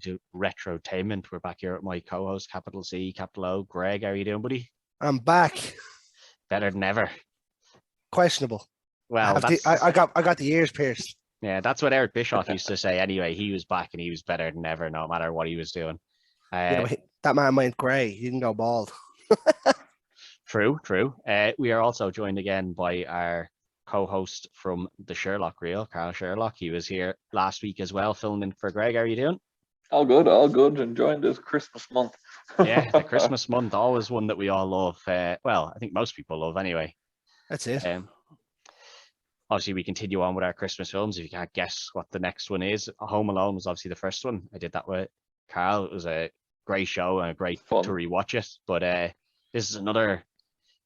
to Retrotainment. We're back here with my co-host, capital C, capital O, Greg. How are you doing, buddy? I'm back. Better than ever. Questionable. Well, I got the ears pierced. Yeah, that's what Eric Bischoff used to say anyway. He was back and he was better than ever, no matter what he was doing. That man went grey. He didn't go bald. True. We are also joined again by our co-host from the Sherlock reel, Carl Sherlock. He was here last week as well, filming for Greg. How are you doing? All good. Enjoying this Christmas month. Yeah, the Christmas month, always one that we all love. Well, I think most people love anyway. That's it. Obviously, we continue on with our Christmas films. If you can't guess what the next one is, Home Alone was obviously the first one. I did that with Carl. It was a great show and a great fun to rewatch it. But this is another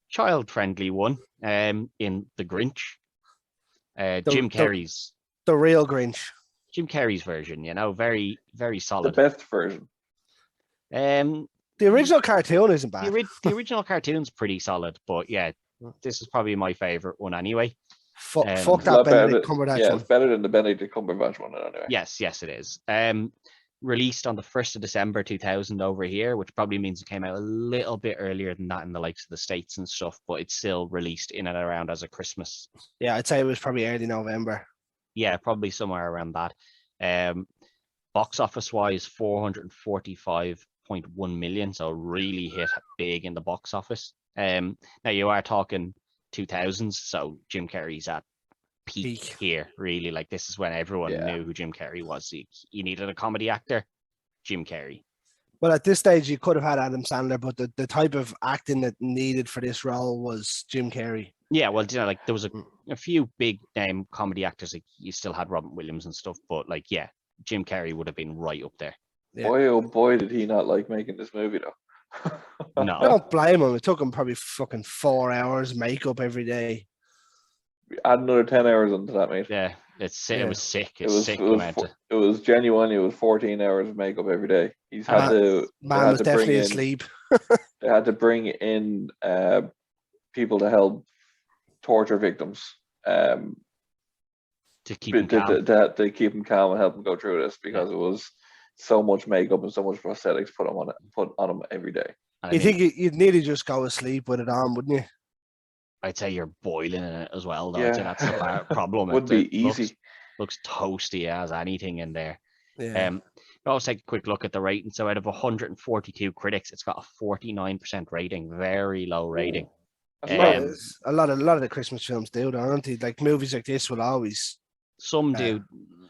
child-friendly one in The Grinch. Jim Carrey's. The real Grinch. Jim Carrey's version, very, very solid. The best version. The original cartoon isn't bad. The original cartoon's pretty solid, but yeah, this is probably my favorite one anyway. Fuck that Benedict Cumberbatch. Yeah, it's better than the Benedict Cumberbatch one anyway. Yes, it is. Released on the 1st of December 2000 over here, which probably means it came out a little bit earlier than that in the likes of the States and stuff, but it's still released in and around as a Christmas. Yeah, I'd say it was probably early November. Yeah, probably somewhere around that. Box office wise, 445.1 million, so really hit big in the box office. Now you are talking 2000s, so Jim Carrey's at peak here, really. Like, this is when everyone knew who Jim Carrey was. You needed a comedy actor, Jim Carrey. Well, at this stage, you could have had Adam Sandler, but the type of acting that needed for this role was Jim Carrey. Yeah, well, there was a few big name comedy actors. Like, you still had Robin Williams and stuff, but Jim Carrey would have been right up there. Yeah. Boy, oh boy, did he not like making this movie though. No, I don't blame him. It took him probably fucking 4 hours makeup every day. Add another 10 hours onto that, mate. Yeah, it was sick. It was genuinely. It was 14 hours of makeup every day. He's had to. Man was definitely asleep. They had to bring in people to help torture victims to keep them calm. To keep them calm and help them go through this, because it was so much makeup and so much prosthetics put on them every day. You think you'd nearly just go to sleep with it on, wouldn't you? I'd say you're boiling in it as well, though. Yeah. So that's the problem. Would be easy. Looks toasty as anything in there. Yeah. I'll take a quick look at the rating. So out of 142 critics, it's got a 49% rating. Very low rating. A lot of the Christmas films do, don't they? Like, movies like this will always. Some do.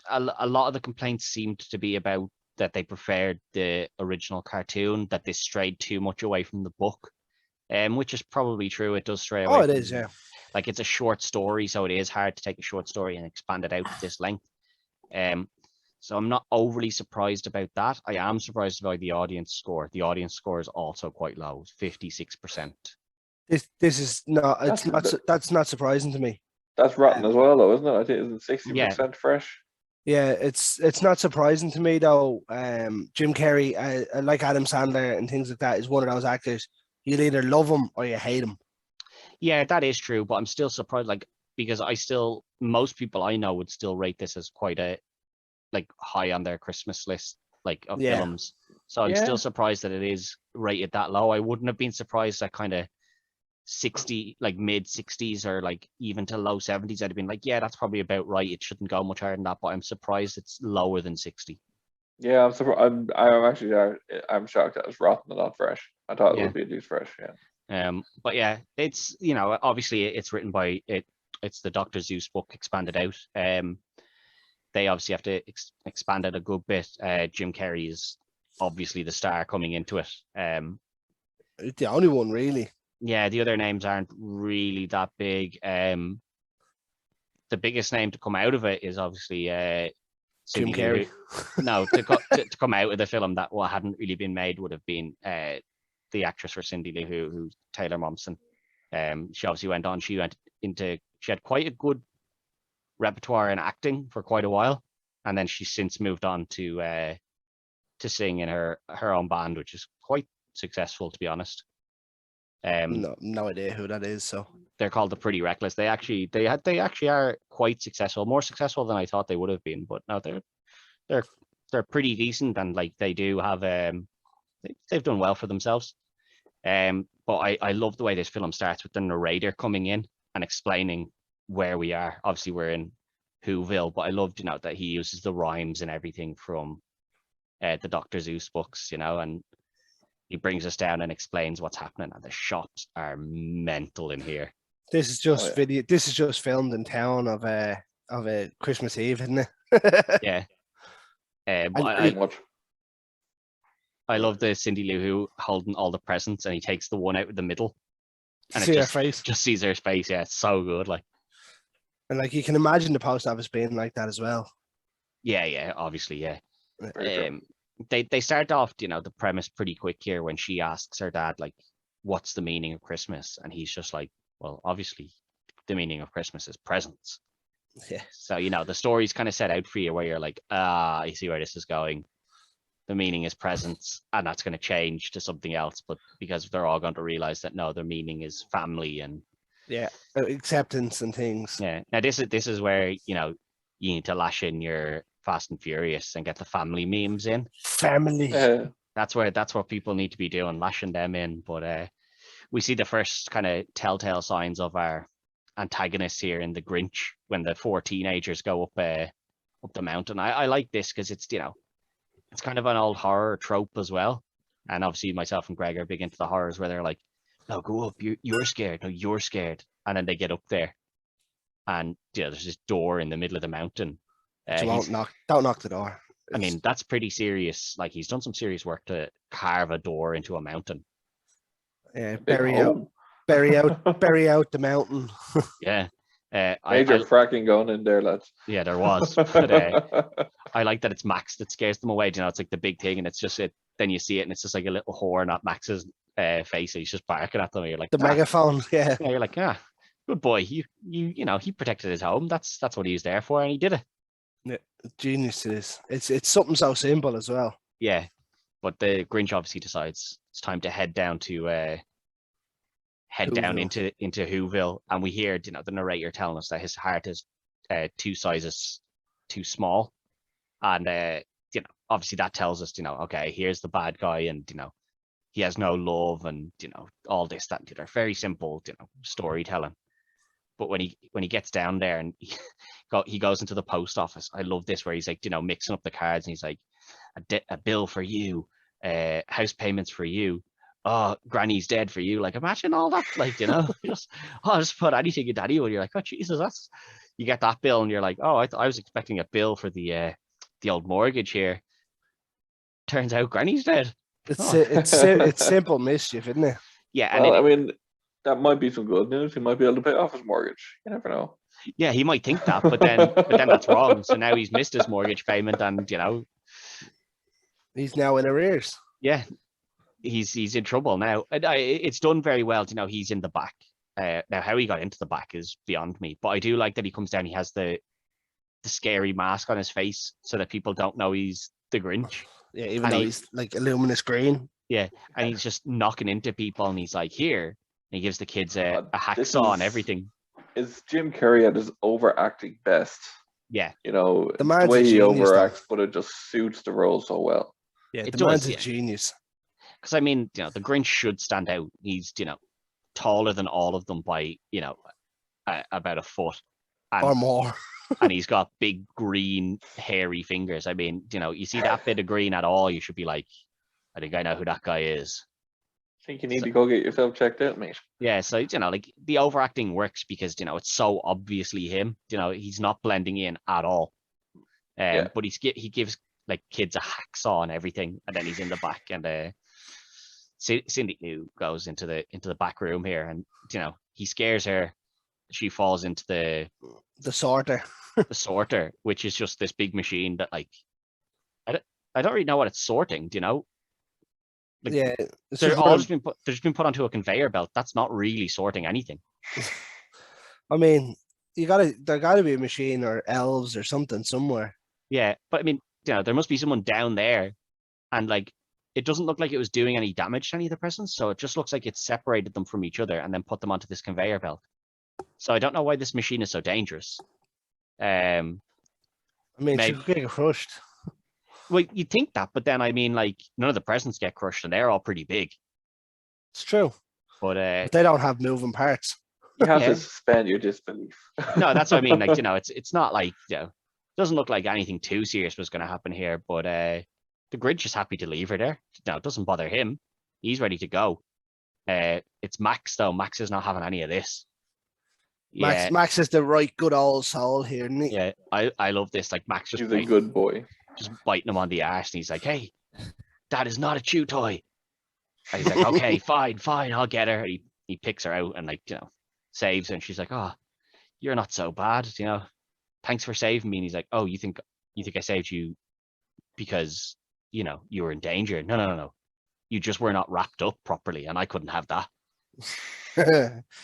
A lot of the complaints seemed to be about that they preferred the original cartoon, that they strayed too much away from the book. Which is probably true. It does stray away. Oh, it is, yeah. Like, it's a short story, so it is hard to take a short story and expand it out to this length. So I'm not overly surprised about that. I am surprised by the audience score. The audience score is also quite low, 56%. This is not. That's not surprising to me. That's rotten as well, though, isn't it? I think it's 60% fresh. Yeah, it's not surprising to me though. Jim Carrey, like Adam Sandler and things like that, is one of those actors. You either love him or you hate him. Yeah, that is true, but I'm still surprised, because most people I know would still rate this as quite a, high on their Christmas list, of films. So I'm still surprised that it is rated that low. I wouldn't have been surprised at kind of 60, mid 60s or even to low 70s. I'd have been that's probably about right. It shouldn't go much higher than that, but I'm surprised it's lower than 60. Yeah, I'm surprised. I'm shocked that it's rotten and not fresh. I thought it would be at least fresh. Yeah. But yeah, it's obviously it's written by it's the Dr. Seuss book expanded out. They obviously have to expand it a good bit. Jim Carrey is obviously the star coming into it. The only one, really. Yeah, the other names aren't really that big. The biggest name to come out of it is obviously Jim Carrey. No, to come out of the film that hadn't really been made would have been the actress for Cindy Lou who's Taylor Momsen. She obviously went on. She had quite a good repertoire in acting for quite a while, and then she's since moved on to sing in her own band, which is quite successful, to be honest. No idea who that is. So they're called the Pretty Reckless. They actually are quite successful, more successful than I thought they would have been. But no, they're they're pretty decent, and like they do have they've done well for themselves. But I love the way this film starts with the narrator coming in and explaining where we are. Obviously, we're in Whoville, but I loved, that he uses the rhymes and everything from the Dr. Seuss books, and he brings us down and explains what's happening. And the shots are mental in here. This is just video. This is just filmed in town of a Christmas Eve, isn't it? Yeah. Much. I love the Cindy Lou Who holding all the presents, and he takes the one out of the middle, and See her face. just sees her face. Yeah, it's so good. Like, and like you can imagine the post office being like that as well. Yeah, obviously, yeah. Very They start off, the premise pretty quick here when she asks her dad, like, what's the meaning of Christmas? And he's just like, well, obviously, the meaning of Christmas is presents. Yeah. So, the story's kind of set out for you where you're like, I see where this is going. The meaning is presents, and that's going to change to something else. But because they're all going to realize that no, their meaning is family and acceptance and things. Yeah. Now this is where you need to lash in your Fast and Furious and get the family memes in. Family. That's what people need to be doing, lashing them in. But we see the first kind of telltale signs of our antagonists here in the Grinch when the 4 teenagers go up the mountain. I like this because it's it's kind of an old horror trope as well. And obviously myself and Greg are big into the horrors where they're like, no, go up, you're scared, no, you're scared. And then they get up there and there's this door in the middle of the mountain. Don't knock the door. I mean, that's pretty serious. Like, he's done some serious work to carve a door into a mountain. Yeah, bury out the mountain. Yeah. Major fracking going in there, lads. Yeah, there was. But I like that it's Max that scares them away. It's like the big thing, and it's just it. Then you see it, and it's just like a little horn at Max's face. And he's just barking at them. And you're like, the megaphone. Yeah. You're like, good boy. He protected his home. That's what he's there for, and he did it. Yeah, genius it is. It's something so simple as well. Yeah, but the Grinch obviously decides it's time to head down to down into Whoville, and we hear the narrator telling us that his heart is 2 sizes too small, and obviously that tells us okay, here's the bad guy, and he has no love, and all this, that, and the other. Very simple storytelling. But when he gets down there and he goes into the post office, I love this where he's like mixing up the cards, and he's like, a bill for you, house payments for you, oh, Granny's dead for you. Like, imagine all that, like, just put anything in Daddy. When you're like, oh Jesus, you get that bill, and you're like, oh, I was expecting a bill for the old mortgage here. Turns out Granny's dead. It's simple mischief, isn't it? Yeah, well, I mean, that might be some good news. He might be able to pay off his mortgage. You never know. Yeah, he might think that, but then that's wrong. So now he's missed his mortgage payment, and he's now in arrears. Yeah, he's in trouble now. And it's done very well. He's in the back. Now how he got into the back is beyond me. But I do like that he comes down. He has the scary mask on his face so that people don't know he's the Grinch. Yeah, even though he's like a luminous green. Yeah, and he's just knocking into people, and he's like, here. And he gives the kids a hacksaw and everything. Is Jim Carrey at his overacting best? Yeah. The way he overacts, but it just suits the role so well. Yeah, the man's a genius. Because I mean, the Grinch should stand out. He's taller than all of them by about a foot or more. And he's got big green hairy fingers. I mean, you see that bit of green at all, you should be like, I think I know who that guy is. I think you need to go get yourself checked out, mate. Yeah, so like the overacting works because it's so obviously him. He's not blending in at all. But he gives like kids a hacksaw and everything, and then he's in the back, and Cindy Lou goes into the back room here, and he scares her. She falls into the sorter. The sorter, which is just this big machine that, like, I don't really know what it's sorting. Like, yeah, they're just been put onto a conveyor belt. That's not really sorting anything. I mean, there gotta be a machine or elves or something somewhere. Yeah, but I mean, there must be someone down there, and like, it doesn't look like it was doing any damage to any of the presents, so it just looks like it separated them from each other and then put them onto this conveyor belt. So I don't know why this machine is so dangerous. I mean, she could get crushed. Well, you think that, but then I mean, like, none of the presents get crushed, and they're all pretty big. It's true. But But they don't have moving parts. You have Yeah. to suspend your disbelief. no, that's what I mean. Like, it's not like, it doesn't look like anything too serious was going to happen here. But the Grinch is happy to leave her there. No, it doesn't bother him. He's ready to go. It's Max though. Max is not having any of this. Yeah, Max is the right good old soul here, isn't he? yeah. I love this. Like, Max just He's a good boy. just biting him on the arse, and he's like, "Hey, that is not a chew toy." And he's like, "Okay, fine, I'll get her." He picks her out and, like, saves her, and she's like, "Oh, you're not so bad, Thanks for saving me." And he's like, "Oh, you think I saved you because you were in danger? No. You just were not wrapped up properly, and I couldn't have that."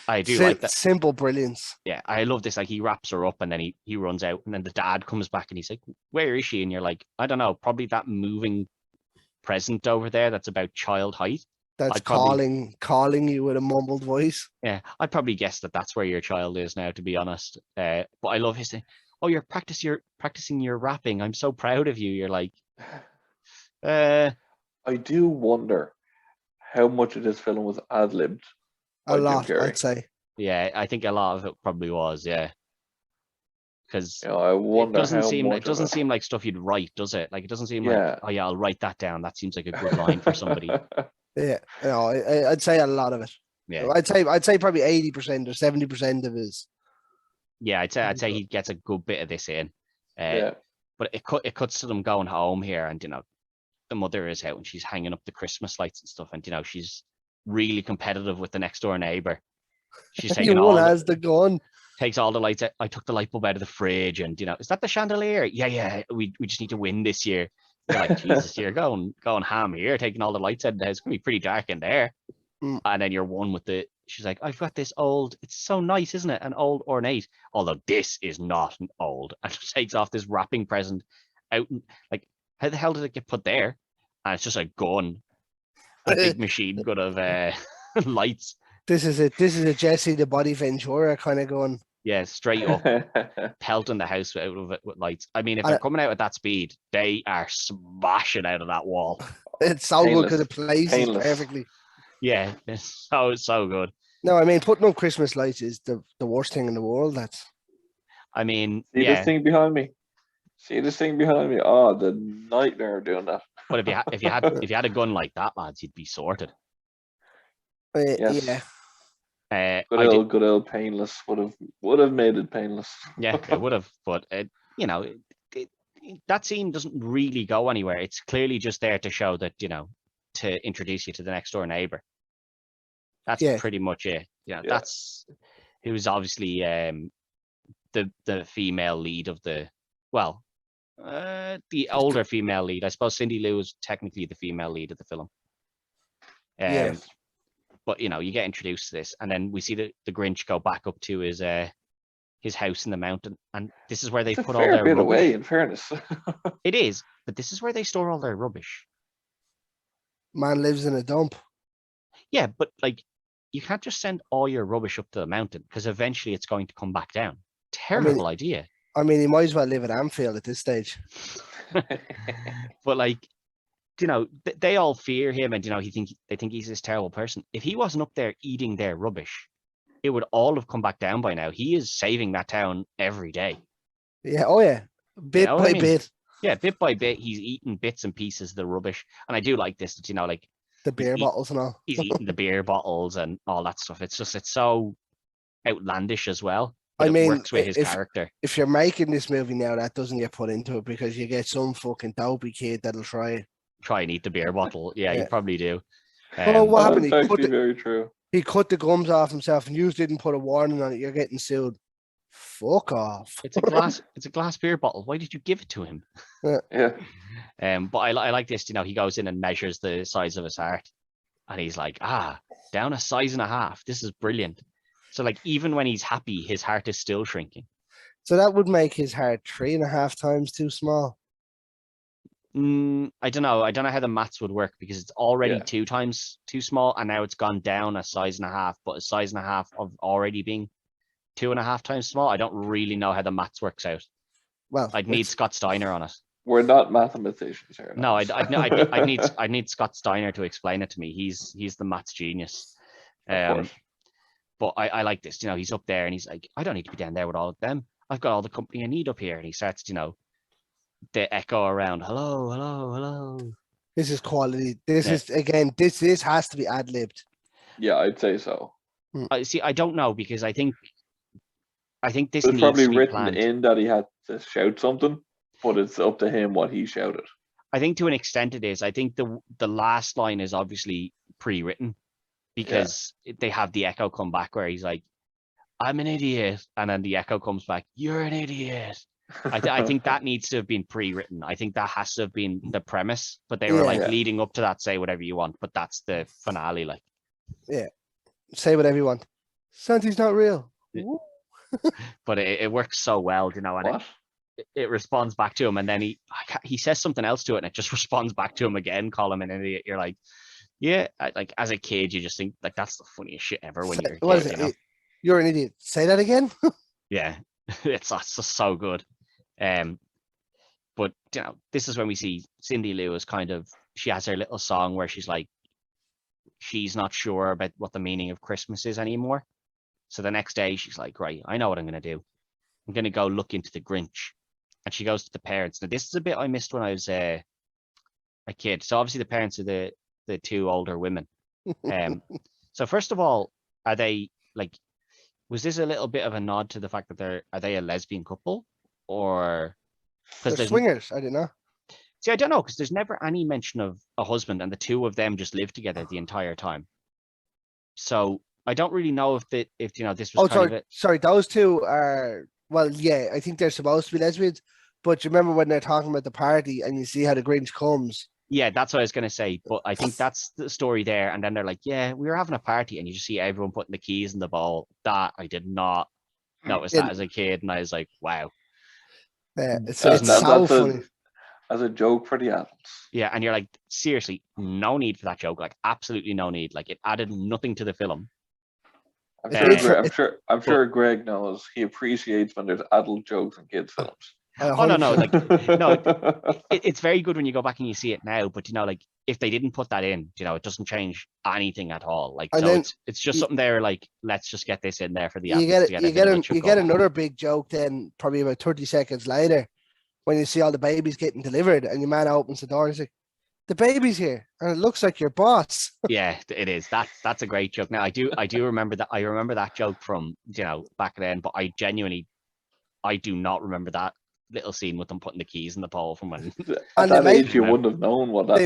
I do like that. Simple brilliance. Yeah, I love this. Like, he wraps her up, and then he runs out, and then the dad comes back, and he's like, "Where is she?" And you're like, "I don't know, probably that moving present over there that's about child height." That's I'd probably- calling you with a mumbled voice. Yeah, I'd probably guess that's where your child is now, to be honest. But I love his thing. "Oh, you're practicing your rapping. I'm so proud of you." You're like, I do wonder how much of this film was ad-libbed. A lot, I'd say. yeah, I think a lot of it probably was, yeah. Because I wonder it doesn't seem like stuff you'd write, does it? Like, it doesn't seem like, "Oh yeah, I'll write that down. That seems like a good line for somebody." Yeah, I'd say a lot of it. Yeah, I'd say probably 80% or 70% of his. yeah, I'd say he gets a good bit of this in. Yeah. But it cuts to them going home here, and the mother is out and she's hanging up the Christmas lights and stuff, and she's really competitive with the next door neighbor. She's taking the gun. Takes all the lights out. "I took the light bulb out of the fridge, and is that the chandelier? Yeah. We just need to win this year." You're like, "Jesus, you're going ham here, taking all the lights out of the house. It's gonna be pretty dark in there." And then you're one with she's like, "I've got this old, it's so nice, isn't it? An old ornate. Although this is not an old." And she takes off this wrapping present out, like, how the hell did it get put there? And it's just a gun, a big machine gun of lights. This is a Jesse the Body Ventura kind of gun. Yeah, straight up pelting the house out of it with lights. I mean, if they're coming out at that speed, they are smashing out of that wall. It's so good because it plays perfectly. Yeah, it's so good. No, I mean, putting up Christmas lights is the worst thing in the world. I mean, See this thing behind me? Oh, the nightmare of doing that. But if you had a gun like that, lads, you'd be sorted. Yes. Yeah. Good old painless would have made it painless. Yeah, it would have. But that scene doesn't really go anywhere. It's clearly just there to show that to introduce you to the next door neighbor. That's pretty much it. That's who's obviously the female lead of the older female lead. I suppose Cindy Lou is technically the female lead of the film. Yes. But you get introduced to this, and then we see the Grinch go back up to his house in the mountain, and this is where they put all their bit rubbish. Away, in fairness. It is, but this is where they store all their rubbish. Man lives in a dump. Yeah, but like, you can't just send all your rubbish up to the mountain because eventually it's going to come back down. Terrible idea. I mean, he might as well live at Anfield at this stage. But like, they all fear him, and they think he's this terrible person. If he wasn't up there eating their rubbish, it would all have come back down by now. He is saving that town every day. Yeah. Oh yeah. Bit by bit. Yeah, bit by bit, he's eating bits and pieces of the rubbish. And I do like this, like the beer bottles and all. He's eating the beer bottles and all that stuff. It's so outlandish as well. I mean, it works with his character. If you're making this movie now, that doesn't get put into it because you get some fucking dopey kid that'll try and eat the beer bottle. Yeah, you probably do. What happened? That's actually very true. He cut the gums off himself, and you didn't put a warning on it. You're getting sued. Fuck off. It's a glass beer bottle. Why did you give it to him? Yeah. But I like this. He goes in and measures the size of his heart, and he's like, down a size and a half. This is brilliant. So like, even when he's happy, his heart is still shrinking. So that would make his heart 3.5 times too small. I don't know. I don't know how the maths would work because it's already 2 times too small, and now it's gone down a size and a half. But a size and a half of already being 2.5 times small. I don't really know how the maths works out. Well, I'd need Scott Steiner on it. We're not mathematicians here. No, lads. I'd need Scott Steiner to explain it to me. He's the maths genius. Of course. But I like this. You know, he's up there and he's like, I don't need to be down there with all of them. I've got all the company I need up here. And he starts, you know, the echo around. Hello, hello, hello. This is quality. This is again. This has to be ad libbed. Yeah, I'd say so. See, I don't know because I think this It's needs probably to be written planned. in that he had to shout something, but it's up to him what he shouted. I think to an extent it is. I think the last line is obviously pre-written because they have the echo come back where he's like, I'm an idiot. And then the echo comes back, you're an idiot. I think that needs to have been pre-written. I think that has to have been the premise, but they were like leading up to that, say whatever you want, but that's the finale. Like, yeah, say whatever you want. Santi's not real. But it works so well, you know, and it responds back to him, and then he says something else to it, and it just responds back to him again, call him an idiot. You're like, yeah, like as a kid, you just think like that's the funniest shit ever when you're a kid, you know? You're an idiot. Say that again. Yeah, it's just so good. But you know, this is when we see Cindy Lou is kind of, she has her little song where she's like, she's not sure about what the meaning of Christmas is anymore. So the next day she's like, right, I know what I'm gonna do. I'm gonna go look into the Grinch. And she goes to the parents. Now this is a bit I missed when I was a kid. So obviously the parents are the two older women. So first of all, are they like, was this a little bit of a nod to the fact that are they a lesbian couple, or because they're swingers? I don't know. See, I don't know, because there's never any mention of a husband, and the two of them just live together the entire time. So I don't really know if you know, this was sorry, those two are, well, yeah, I think they're supposed to be lesbians, but you remember when they're talking about the party and you see how the Grinch comes. Yeah, that's what I was going to say. But I think that's the story there. And then they're like, yeah, we were having a party, and you just see everyone putting the keys in the bowl. That I did not notice that as a kid. And I was like, wow. Yeah, it's so funny. As a joke for the adults. Yeah, and you're like, seriously, no need for that joke. Like, absolutely no need. Like, it added nothing to the film. I'm sure Greg knows. He appreciates when there's adult jokes in kids' films. Oh no, like no, it's very good when you go back and you see it now. But you know, like if they didn't put that in, you know, it doesn't change anything at all. Like, so it's just something there. Like, let's just get this in there for the you get another big joke then probably about 30 seconds later when you see all the babies getting delivered and your man opens the door and he's like, the baby's here and it looks like your boss. Yeah, it is. That's a great joke. Now I do remember that. I remember that joke from, you know, back then, but I do not remember that little scene with them putting the keys in the pole from when. At that age, you wouldn't have known what that.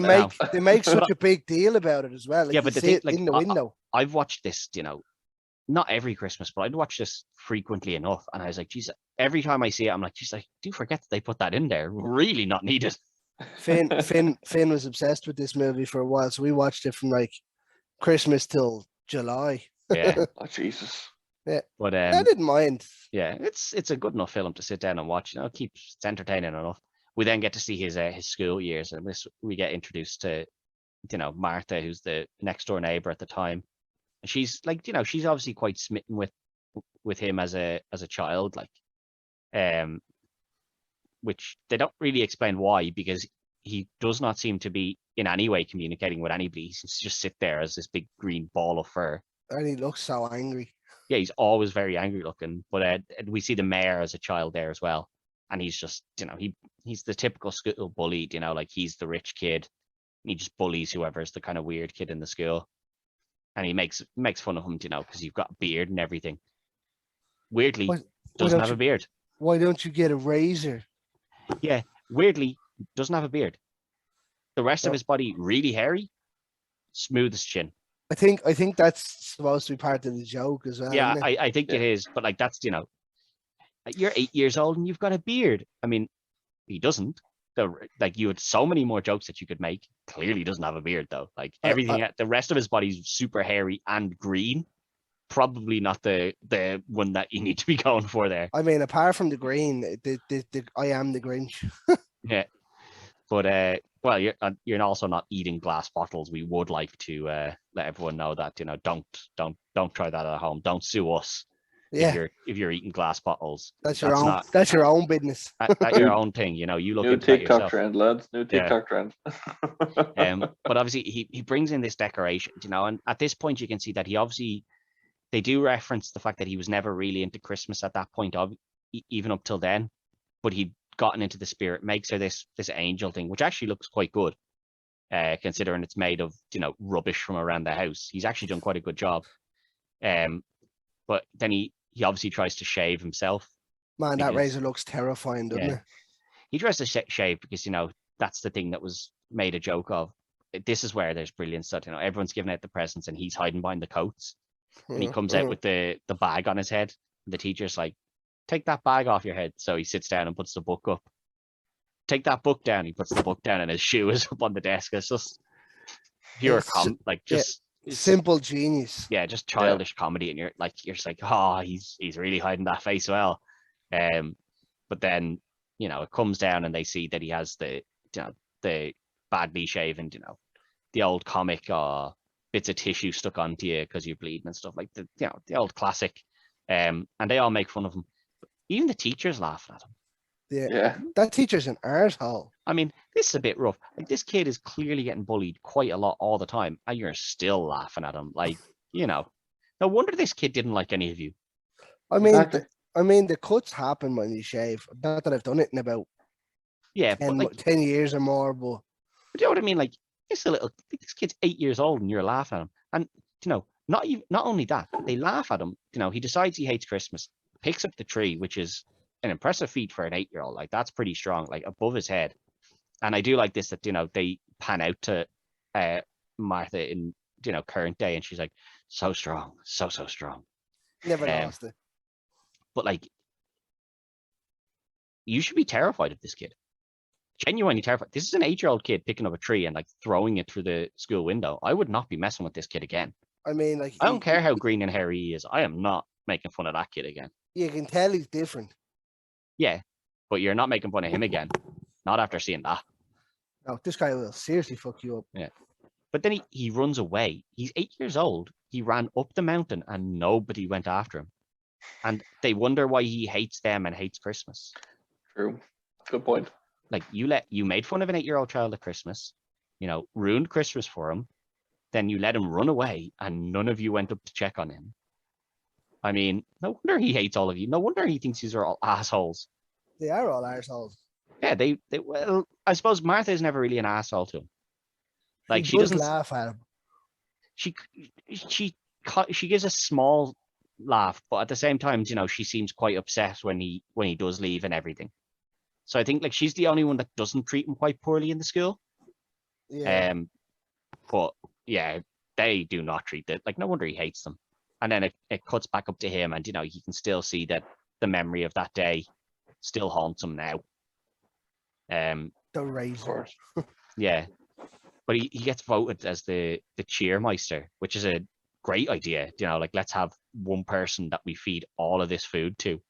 They make such a big deal about it as well. Like, yeah, but the thing, like, in the window. I've watched this, you know, not every Christmas, but I'd watch this frequently enough, and I was like, geez, every time I see it, I'm like, geez, I do forget that they put that in there. Really not needed. Finn was obsessed with this movie for a while, so we watched it from like Christmas till July. Yeah. Oh Jesus. Yeah, but I didn't mind. Yeah, it's a good enough film to sit down and watch. You know, it's entertaining enough. We then get to see his school years, and we get introduced to, you know, Martha, who's the next door neighbor at the time. And she's like, you know, she's obviously quite smitten with him as a child, like, which they don't really explain why, because he does not seem to be in any way communicating with anybody. He seems to just sit there as this big green ball of fur. And he looks so angry. Yeah, he's always very angry looking. But we see the mayor as a child there as well, and he's just, you know, he's the typical school bully. You know, like, he's the rich kid, and he just bullies whoever's the kind of weird kid in the school, and he makes fun of him, you know, because you've got a beard and everything. Weirdly, doesn't have a beard. Why don't you get a razor? Yeah, weirdly, doesn't have a beard. The rest of his body really hairy, smooth as chin. I think that's supposed to be part of the joke as well. Yeah, I think it is, but like, that's, you know, you're 8 years old and you've got a beard. I mean, he doesn't. Like, you had so many more jokes that you could make. Clearly doesn't have a beard though. Like, everything, the rest of his body's super hairy and green. Probably not the one that you need to be going for there. I mean, apart from the green, I am the Grinch. Yeah, but well, you're also not eating glass bottles. We would like to let everyone know that, you know, don't try that at home. Don't sue us. Yeah, if you're eating glass bottles. that's your own. That's your own business. That's your own thing. You know, you look New into that TikTok yourself. trend, lads. New TikTok trend. But obviously he brings in this decoration, you know, and at this point you can see that they do reference the fact that he was never really into Christmas at that point of even up till then, but he'd gotten into the spirit, makes her this angel thing, which actually looks quite good, considering it's made of, you know, rubbish from around the house. He's actually done quite a good job. But then he obviously tries to shave himself. Man, that razor looks terrifying, doesn't it? He tries to shave because, you know, that's the thing that was made a joke of. This is where there's brilliance. That, you know, everyone's giving out the presents and he's hiding behind the coats. And he comes out with the bag on his head. And the teacher's like, take that bag off your head. So he sits down and puts the book up. Take that book down. He puts the book down and his shoe is up on the desk. It's just pure simple genius. Yeah, just childish comedy. And you're just like, oh, he's really hiding that face well. But then, you know, it comes down and they see that he has the badly shaven, you know, the old comic bits of tissue stuck onto you because you're bleeding and stuff, like the old classic. And they all make fun of him. Even the teachers laughing at him. Yeah. That teacher's an arsehole. I mean, this is a bit rough. Like, this kid is clearly getting bullied quite a lot all the time, and you're still laughing at him. Like, you know, no wonder this kid didn't like any of you. I mean, the cuts happen when you shave. Not that I've done it in about 10 years or more, but you know what I mean? Like, this kid's 8 years old, and you're laughing at him. And you know, not only that, they laugh at him. You know, he decides he hates Christmas, picks up the tree, which is an impressive feat for an 8-year-old. Like, that's pretty strong, like above his head. And I do like this, that, you know, they pan out to Martha in, you know, current day, and she's like, so strong, so strong. Never lost it. But like, you should be terrified of this kid. Genuinely terrified. This is an 8-year-old kid picking up a tree and like throwing it through the school window. I would not be messing with this kid again. I mean, like, I don't care how green and hairy he is. I am not making fun of that kid again. You can tell he's different. Yeah, but you're not making fun of him again. Not after seeing that. No, this guy will seriously fuck you up. Yeah. But then he runs away. He's 8 years old. He ran up the mountain and nobody went after him. And they wonder why he hates them and hates Christmas. True. Good point. Like, you made fun of an 8-year-old child at Christmas, you know, ruined Christmas for him. Then you let him run away and none of you went up to check on him. I mean, no wonder he hates all of you. No wonder he thinks these are all assholes. They are all assholes. Yeah, well, I suppose Martha is never really an asshole to him. Like, she doesn't laugh at him. She gives a small laugh, but at the same time, you know, she seems quite upset when he does leave and everything. So I think, like, she's the only one that doesn't treat him quite poorly in the school. Yeah. But yeah, they do not treat it. Like, no wonder he hates them. And then it cuts back up to him, and you know, he can still see that the memory of that day still haunts him now. The razor. Yeah. But he gets voted as the cheermeister, which is a great idea. You know, like, let's have one person that we feed all of this food to,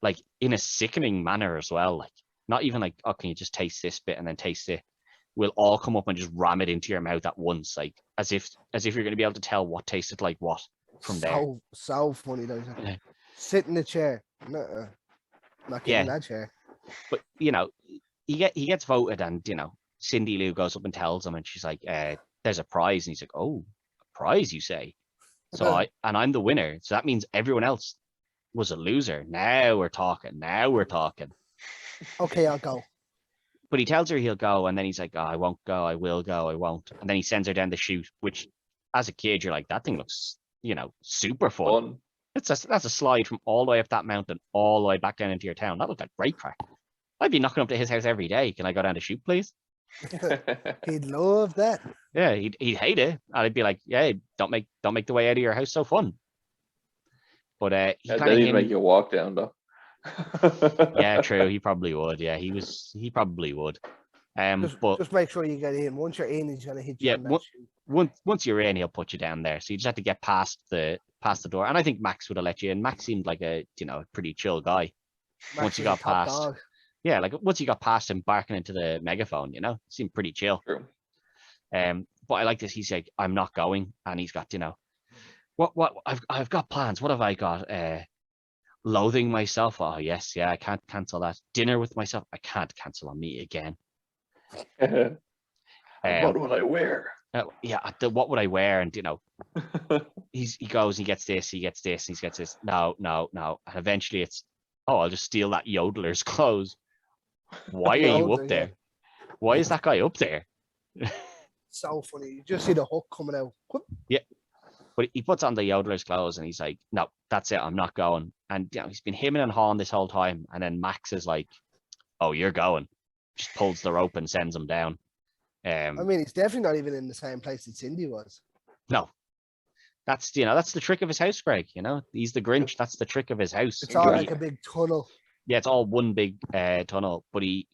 like, in a sickening manner as well. Like, not even like, oh, can you just taste this bit and then taste it? We'll all come up and just ram it into your mouth at once, like as if you're going to be able to tell what tasted like what from there. So funny, though. Yeah. Sit in the chair. Nuh-uh. Not getting that chair. But you know, he gets voted, and you know, Cindy Lou goes up and tells him, and she's like, "There's a prize," and he's like, "Oh, a prize, you say?" So I'm the winner. So that means everyone else was a loser. Now we're talking. Okay, I'll go. But he tells her he'll go, and then he's like, oh, I won't go, I will go, I won't. And then he sends her down the chute, which, as a kid, you're like, that thing looks, you know, super fun. That's a slide from all the way up that mountain, all the way back down into your town. That looked like great crack. I'd be knocking up to his house every day. Can I go down the chute, please? He'd love that. Yeah, he'd hate it. I'd be like, yeah, don't make the way out of your house so fun. But he kind of make you walk down though. Yeah, true. He probably would. Yeah, he probably would. But just make sure you get in. Once you're in, he's gonna hit you. Yeah, once you're in, he'll put you down there. So you just have to get past the door. And I think Max would have let you in. Max seemed like a pretty chill guy. Once you got past, yeah, like once you got past him barking into the megaphone, seemed pretty chill. True. But I like this. He's like, I'm not going, and he's got what I've got plans. What have I got? Loathing myself. Oh yes, yeah, I can't cancel that. Dinner with myself. I can't cancel on me again. What would I wear? Yeah, what would I wear? And he goes, he gets this, he gets this, he gets this. No. And eventually it's, oh, I'll just steal that yodeler's clothes. Why are you up there? Why is that guy up there? So funny. You just see the hook coming out. Whoop. Yeah. But he puts on the yodeler's clothes and he's like, no, that's it. I'm not going. And he's been hemming and hawing this whole time. And then Max is like, oh, you're going. Just pulls the rope and sends him down. I mean, he's definitely not even in the same place that Cindy was. No. That's the trick of his house, Greg. He's the Grinch. That's the trick of his house. It's all like a big tunnel. Yeah, it's all one big tunnel. But he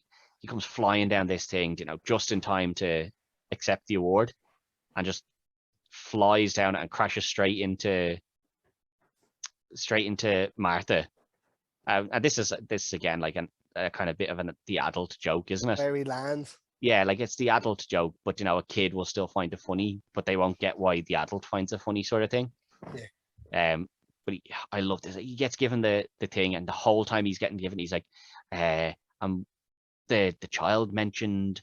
comes flying down this thing, just in time to accept the award, and just flies down and crashes straight into Martha. And this is again like a kind of bit of the adult joke, isn't it? Where he lands. Yeah, like it's the adult joke, but a kid will still find it funny, but they won't get why the adult finds it funny, sort of thing. Yeah. But I love this. He gets given the thing, and the whole time he's getting given, he's like, the child mentioned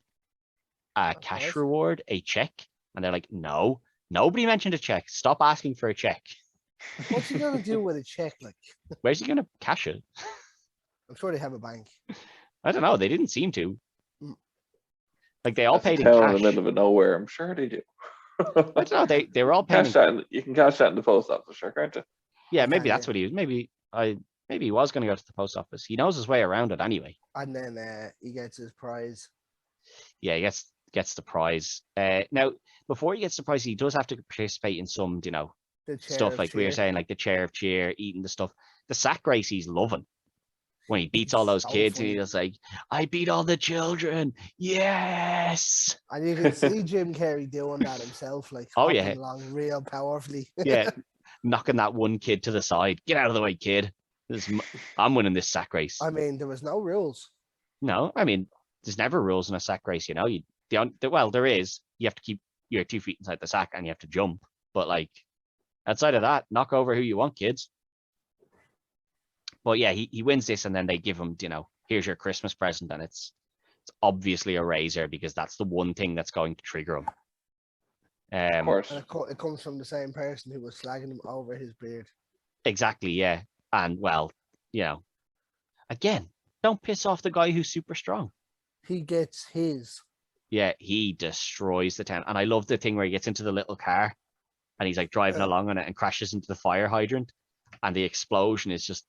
a cash reward, a check, and they're like, no, nobody mentioned a check. Stop asking for a check. What's he gonna do with a check? Like, where's he gonna cash it? I'm sure they have a bank. I don't know. They didn't seem to. Like they all paid in cash. cash. In the middle of nowhere. I'm sure they do. I don't know. They were all paying. You can cash that in the post office, sure, can't you? Yeah, maybe that's what he was. Maybe he was going to go to the post office. He knows his way around it anyway. And then he gets his prize. Yeah, he gets the prize. Now, before he gets the prize, he does have to participate in some, stuff like we were saying, like the chair of cheer, eating the stuff. The sack race he's loving. When he beats all those kids, and he's like, I beat all the children. Yes. And you can see Jim Carrey doing that himself, like along real powerfully. Yeah. Knocking that one kid to the side. Get out of the way, kid. I'm winning this sack race. I mean, there was no rules. No, I mean, there's never rules in a sack race, well, there is. You have to keep your 2 feet inside the sack and you have to jump. But like, outside of that, knock over who you want, kids. But yeah, he wins this, and then they give him, here's your Christmas present, and it's obviously a razor because that's the one thing that's going to trigger him. Of course. And it comes from the same person who was slagging him over his beard. Exactly, yeah. And well, again, don't piss off the guy who's super strong. He gets his. Yeah, he destroys the town. And I love the thing where he gets into the little car and he's like driving along on it and crashes into the fire hydrant, and the explosion is just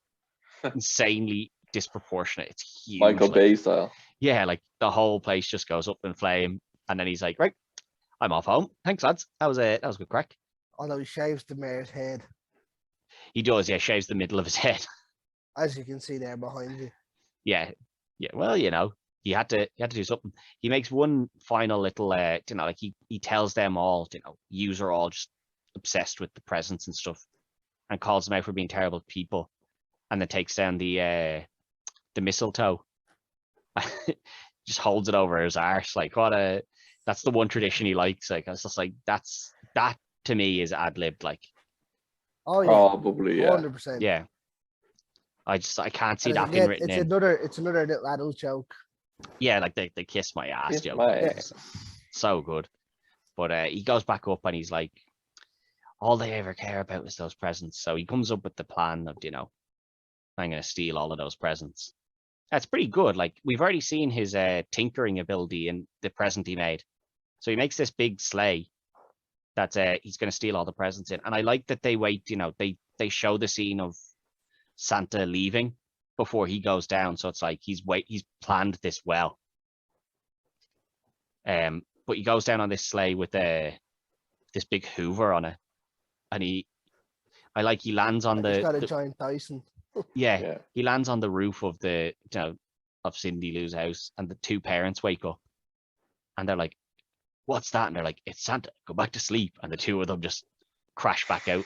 insanely disproportionate. It's huge. Michael Bay style. Yeah, like the whole place just goes up in flame, and then he's like, right, I'm off home. Thanks, lads. That was good crack. Although he shaves the mayor's head. He does, yeah, shaves the middle of his head. As you can see there behind you. Yeah. Well, he had to do something. He makes one final little, like he tells them all, yous are all just obsessed with the presents and stuff, and calls them out for being terrible people, and then takes down the mistletoe. Just holds it over his arse. Like, that's the one tradition he likes. Like, it's just like, that to me is ad-libbed, like. Oh yeah, probably, yeah. 100%. Yeah. I can't see that being written in. It's another little adult joke. Yeah, like they kiss my ass Kiss joke. my ass. So good. But he goes back up and he's like, all they ever care about is those presents. So he comes up with the plan of, I'm going to steal all of those presents. That's pretty good. Like, we've already seen his tinkering ability in the present he made. So he makes this big sleigh that he's going to steal all the presents in. And I like that they wait, they show the scene of Santa leaving before he goes down. So it's like he's planned this well. But he goes down on this sleigh with this big Hoover on it. And he lands on He's got a giant Dyson. Yeah, he lands on the roof of of Cindy Lou's house, and the 2 parents wake up, and they're like, "What's that?" And they're like, "It's Santa. Go back to sleep." And the 2 of them just crash back out,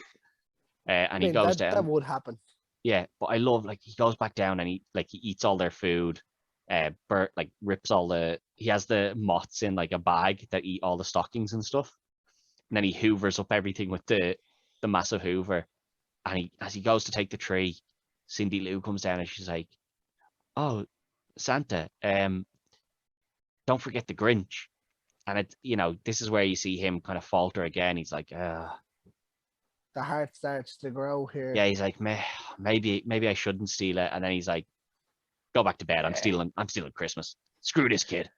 and he goes down. That would happen. Yeah, but I love, like, he goes back down and he eats all their food. Bert rips he has the moths in like a bag that eat all the stockings and stuff, and then he hoovers up everything with the massive Hoover, and as he goes to take the tree, Cindy Lou comes down and she's like, "Oh, Santa, don't forget the Grinch." And it, this is where you see him kind of falter again. He's like, The heart starts to grow here. yeah, he's like, maybe I shouldn't steal it. And then he's like, go back to bed. I'm stealing Christmas. Screw this kid.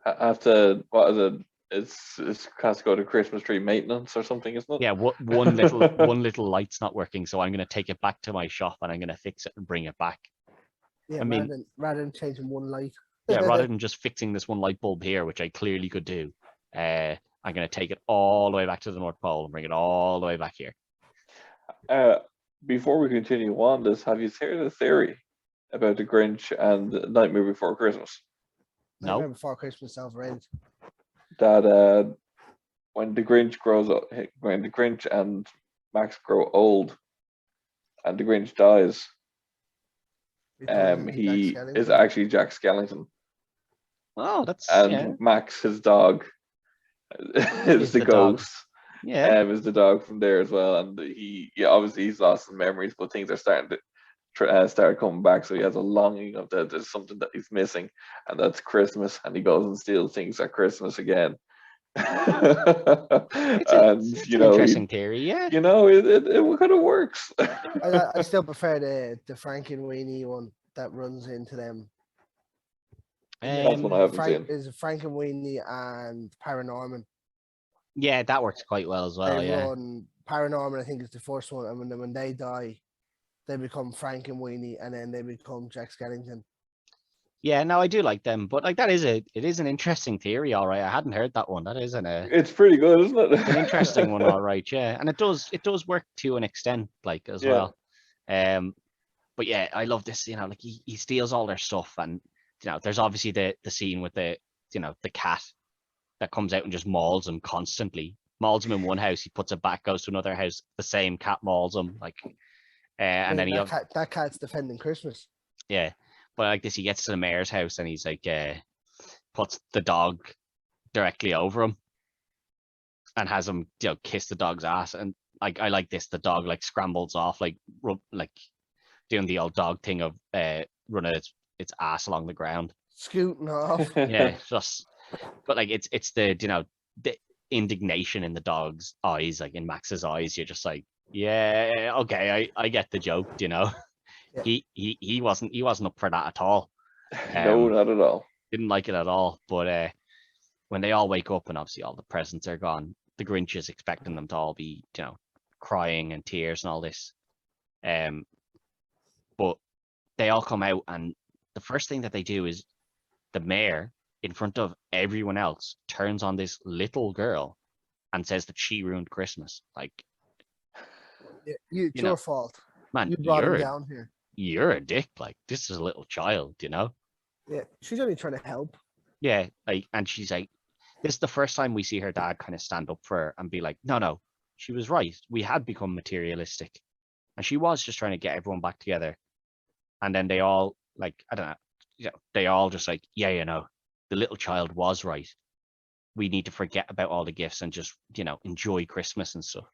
After what is it? It has to go to Christmas tree maintenance or something, isn't it? Yeah, one little light's not working, so I'm gonna take it back to my shop and I'm gonna fix it and bring it back. Yeah, I mean, rather than changing one light. Yeah, rather than just fixing this one light bulb here, which I clearly could do, I'm gonna take it all the way back to the North Pole and bring it all the way back here. Before we continue on this, have you heard a theory about the Grinch and Nightmare Before Christmas? No. Nightmare Before Christmas overrated. That when the Grinch grows up, when the Grinch and Max grow old, and the Grinch dies, he is actually Jack Skellington. Oh, that's Max, his dog, is the ghost. Yeah, is the dog from there as well, and obviously he's lost his memories, but things are starting to start coming back. So he has a longing of that there's something that he's missing, and that's Christmas, and he goes and steals things at Christmas again. it's an interesting theory. Yeah, it kind of works. I still prefer the Frankenweenie one that runs into them. That's one I haven't seen. Is Frankenweenie and Paranorman. Yeah, that works quite well as well. Paranorman, I think, is the first one, and when they die, they become Frankenweenie, and then they become Jack Skellington. Yeah, no, I do like them, but like it is an interesting theory, all right. I hadn't heard that one. That isn't It's pretty good, isn't it? It's an interesting one, all right. Yeah, and it does work to an extent, like as well. But yeah, I love this. Like he steals all their stuff, and there's obviously the scene with the the cat that comes out and just mauls him constantly. Mauls him in one house, he puts it back, goes to another house, the same cat mauls him, like, and then that cat's defending Christmas. Yeah, but like this, he gets to the mayor's house and he's like, puts the dog directly over him and has him, kiss the dog's ass. And like, I like this, the dog like scrambles off, like doing the old dog thing of running its ass along the ground, scooting off. Yeah, but like it's the the indignation in the dog's eyes, like in Max's eyes. You're just like, yeah, okay, I get the joke. Yeah. He wasn't up for that at all. No, not at all. Didn't like it at all. But when they all wake up and obviously all the presents are gone, the Grinch is expecting them to all be crying and tears and all this. But they all come out, and the first thing that they do is the mayor, in front of everyone else, turns on this little girl and says that she ruined Christmas. Like, it's your fault, man. You brought him down here. You're a dick. Like, this is a little child, Yeah, she's only trying to help. Yeah, like, and she's like, this is the first time we see her dad kind of stand up for her and be like, no, she was right. We had become materialistic, and she was just trying to get everyone back together. And then they all, like, I don't know, they all just like, yeah, the little child was right. We need to forget about all the gifts and just, enjoy Christmas and stuff.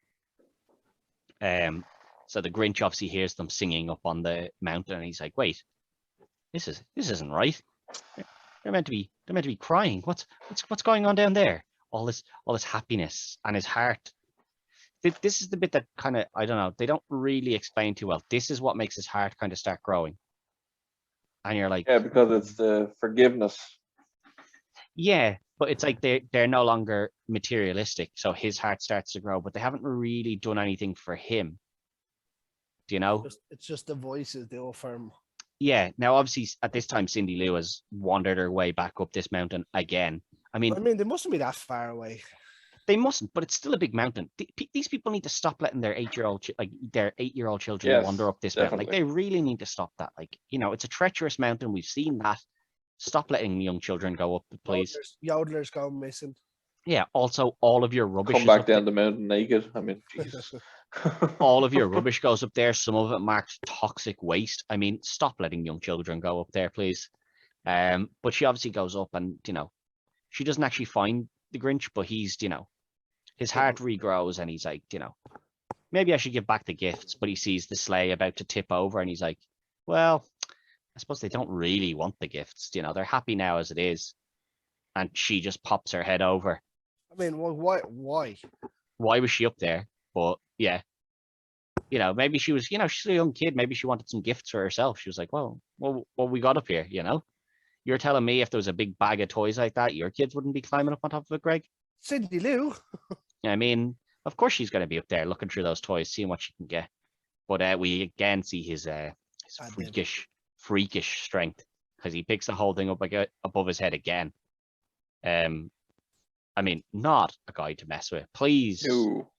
So the Grinch obviously hears them singing up on the mountain, and he's like, wait, this isn't right. They're meant to be crying. What's going on down there? All this happiness, and his heart. This is the bit that kind of, I don't know, they don't really explain too well. This is what makes his heart kind of start growing. And you're like, yeah, because it's the forgiveness. Yeah, but it's like they're no longer materialistic, so his heart starts to grow, but they haven't really done anything for him. Do you know? It's just the voices they offer him. Yeah. Now, obviously, at this time, Cindy Lou has wandered her way back up this mountain again. I mean, they mustn't be that far away. They mustn't, but it's still a big mountain. These people need to stop letting their 8-year-old children wander up this mountain. Like, they really need to stop that. Like, it's a treacherous mountain. We've seen that. Stop letting young children go up, please. Yodelers go missing. Yeah. Also, all of your rubbish. Come back down the mountain naked. I mean, Jesus. All of your rubbish goes up there. Some of it marked toxic waste. I mean, stop letting young children go up there, please. But she obviously goes up, and she doesn't actually find the Grinch, but he's his heart regrows, and he's like, maybe I should give back the gifts. But he sees the sleigh about to tip over, and he's like, well, I suppose they don't really want the gifts. You know, they're happy now as it is. And she just pops her head over. I mean, why? Why was she up there? But yeah, you know, maybe she was, you know, she's a young kid. Maybe she wanted some gifts for herself. She was like, well, what we got up here, you know? You're telling me if there was a big bag of toys like that, your kids wouldn't be climbing up on top of it, Greg? Cindy Lou. I mean, of course she's going to be up there looking through those toys, seeing what she can get. But we again see his freakish strength because he picks the whole thing up above his head again. I mean, not a guy to mess with. Please. No.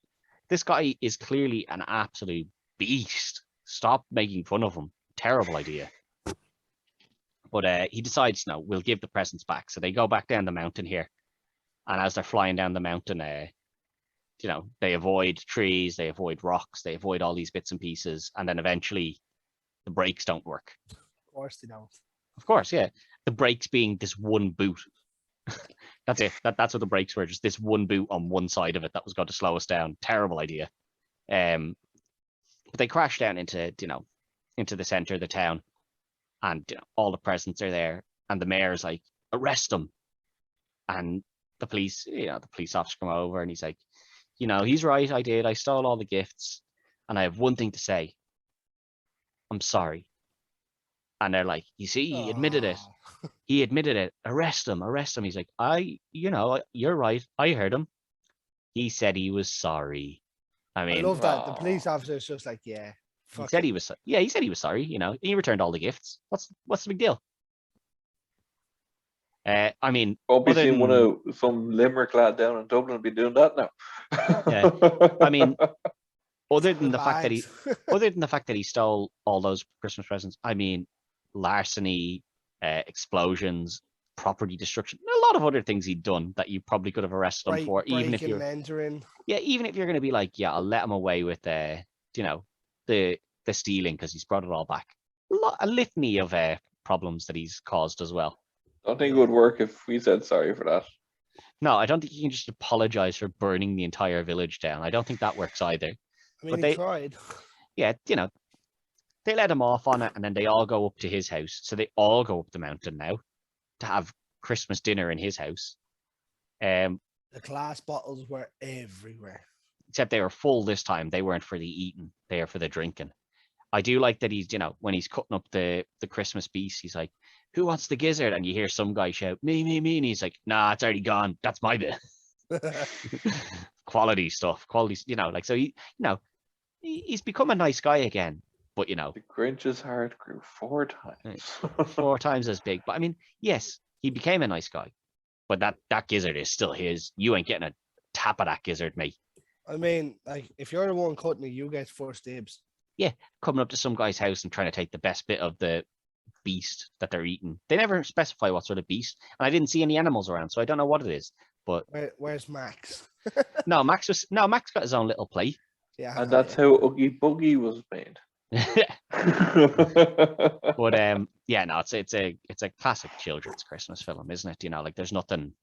This guy is clearly an absolute beast. Stop making fun of him. Terrible idea. But he decides, no, we'll give the presents back. So they go back down the mountain here. And as they're flying down the mountain, you know, they avoid trees, they avoid rocks, they avoid all these bits and pieces. And then eventually the brakes don't work. Of course they don't. Of course, yeah. The brakes being this one boot. That's it. That's what the brakes were. Just this one boot on one side of it that was going to slow us down. Terrible idea. But they crash down into the center of the town, and you know, all the presents are there, and the mayor's like, arrest them. And the police officer come over, and he's like, you know, he's right. I stole all the gifts, and I have one thing to say. I'm sorry. And they're like, you see, he admitted it. He admitted it. Arrest him. He's like, you're right. I heard him. He said he was sorry. I mean, I love that. The police officer's just like, yeah. He said he was sorry. You know, he returned all the gifts. What's the big deal? I mean, obviously, some Limerick lad down in Dublin be doing that now. Yeah, I mean, other than the fact that he stole all those Christmas presents, I mean, larceny, explosions, property destruction, a lot of other things he'd done that you probably could have arrested him for, even if you're going to be like, yeah, I'll let him away with the stealing because he's brought it all back. A litany of problems that he's caused as well. Don't think it would work if we said sorry for that. No, I don't think you can just apologize for burning the entire village down. I don't think that works either. I mean, he tried. Yeah, you know, they let him off on it, and then they all go up to his house. So they all go up the mountain now to have Christmas dinner in his house. The glass bottles were everywhere. Except they were full this time. They weren't for the eating. They are for the drinking. I do like that he's, you know, when he's cutting up the Christmas beast, he's like, who wants the gizzard? And you hear some guy shout, me. And he's like, nah, it's already gone. That's my bit. Quality stuff. You know, like, so he's become a nice guy again. But, you know, the Grinch's heart grew 4 times. 4 times as big. But I mean, yes, he became a nice guy. But that gizzard is still his. You ain't getting a tap of that gizzard, mate. I mean, like, if you're the one cutting it, you get first dibs. Yeah, coming up to some guy's house and trying to take the best bit of the beast that they're eating. They never specify what sort of beast. And I didn't see any animals around, so I don't know what it is. But where's Max? No, Max got his own little plate. Yeah, and that's how Oogie Boogie was made. But yeah, no, it's a classic children's Christmas film, isn't it? You know, like there's nothing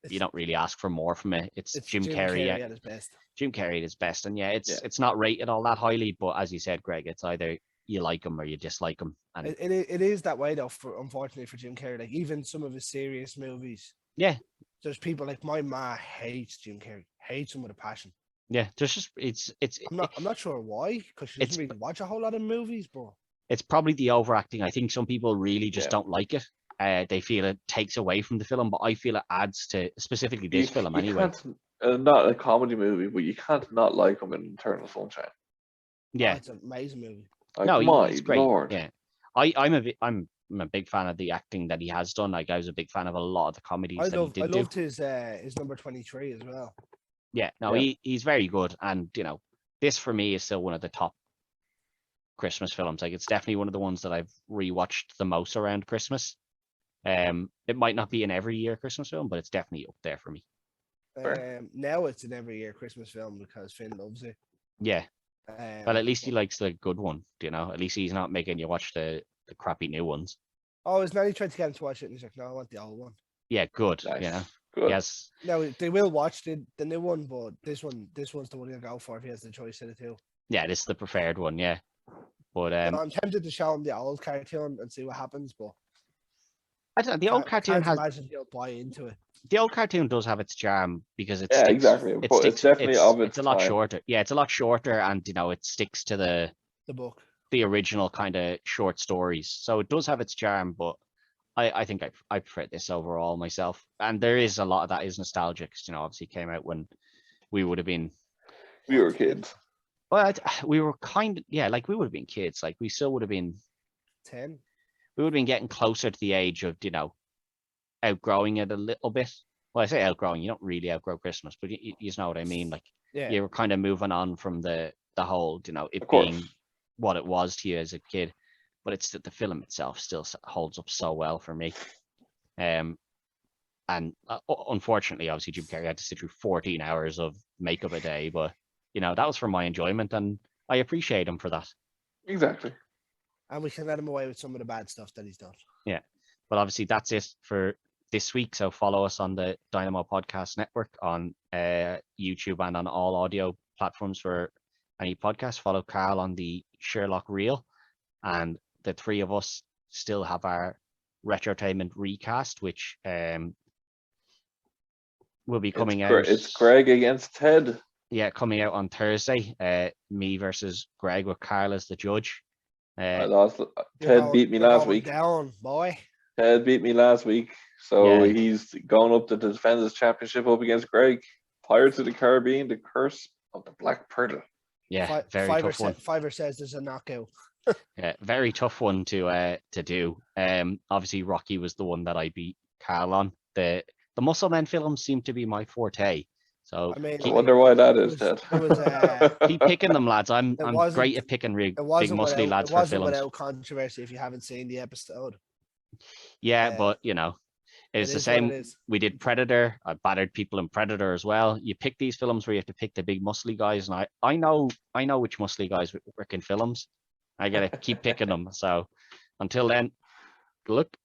you don't really ask for more from it. It's Jim Carrey at his best. Jim Carrey at his best, and yeah, it's not rated all that highly, but as you said, Greg, it's either you like him or you dislike him. And it is that way though, unfortunately for Jim Carrey. Like even some of his serious movies. Yeah. There's people like my ma hates Jim Carrey, hates him with a passion. Yeah, there's just it's. I'm not sure why, because she doesn't really watch a whole lot of movies, but it's probably the overacting. I think some people really just don't like it. They feel it takes away from the film, but I feel it adds to specifically this film anyway. Not a comedy movie, but you can't not like him in Eternal Sunshine. Yeah, it's an amazing movie. Like, no, he's great. Lord. Yeah, I'm a big fan of the acting that he has done. Like I was a big fan of a lot of the comedies he did. I loved his number 23 as well. Yeah, no, he's very good, and you know, this for me is still one of the top Christmas films. Like it's definitely one of the ones that I've rewatched the most around Christmas. It might not be an every year Christmas film, but it's definitely up there for me. Now it's an every year Christmas film because Finn loves it. Yeah. Well, at least he likes the good one, you know. At least he's not making you watch the crappy new ones. Oh, his nanny tried to get him to watch it, and he's like, "No, I want the old one." Yeah, good. Nice. Yeah, good. Yes. No, they will watch the new one, but this one's the one he'll go for if he has the choice of the two. Yeah, this is the preferred one. Yeah. But I'm tempted to show him the old cartoon and see what happens, but I don't know, the old cartoon can't imagine he'll buy into it. The old cartoon does have its charm because it Yeah, sticks. exactly. It But sticks. it's definitely of its a lot time. shorter. Yeah, it's a lot shorter, and it sticks to The book. the original kind of short stories. So it does have its charm, but I think I prefer this overall myself. And there is a lot of that is nostalgic. 'Cause, obviously came out when we would have been. We were kids. Well, we were like we would have been kids. Like we still would have been 10. We would have been getting closer to the age of outgrowing it a little bit. Well, I say outgrowing, you don't really outgrow Christmas, but you know what I mean. Like you were kind of moving on from the whole, it being what it was to you as a kid. But it's that the film itself still holds up so well for me. And unfortunately, obviously, Jim Carrey had to sit through 14 hours of makeup a day, but that was for my enjoyment, and I appreciate him for that. Exactly. And we can let him away with some of the bad stuff that he's done. Yeah. But obviously, that's it for this week. So follow us on the Dynamo Podcast Network on YouTube and on all audio platforms for any podcast. Follow Carl on the Sherlock Reel, and the three of us still have our Retrotainment recast, which will be coming out. It's Greg against Ted. Yeah, coming out on Thursday. Me versus Greg with Carl as the judge. I lost. Ted beat me last week. Down, boy. Ted beat me last week, so he's going up to defend his championship up against Greg. Pirates of the Caribbean: The Curse of the Black Pearl. Yeah, very tough one. Fiverr says there's a knockout. Yeah, very tough one to do. Obviously Rocky was the one that I beat Carl on. The Muscle Men films seem to be my forte. So I wonder why that is, Ted. Keep picking them, lads. I'm great at picking big muscly lads for films. It wasn't without controversy if you haven't seen the episode. Yeah, but it's the same. We did Predator. I battered people in Predator as well. You pick these films where you have to pick the big muscly guys, and I know which muscly guys work in films. I gotta keep picking them. So until then, good luck.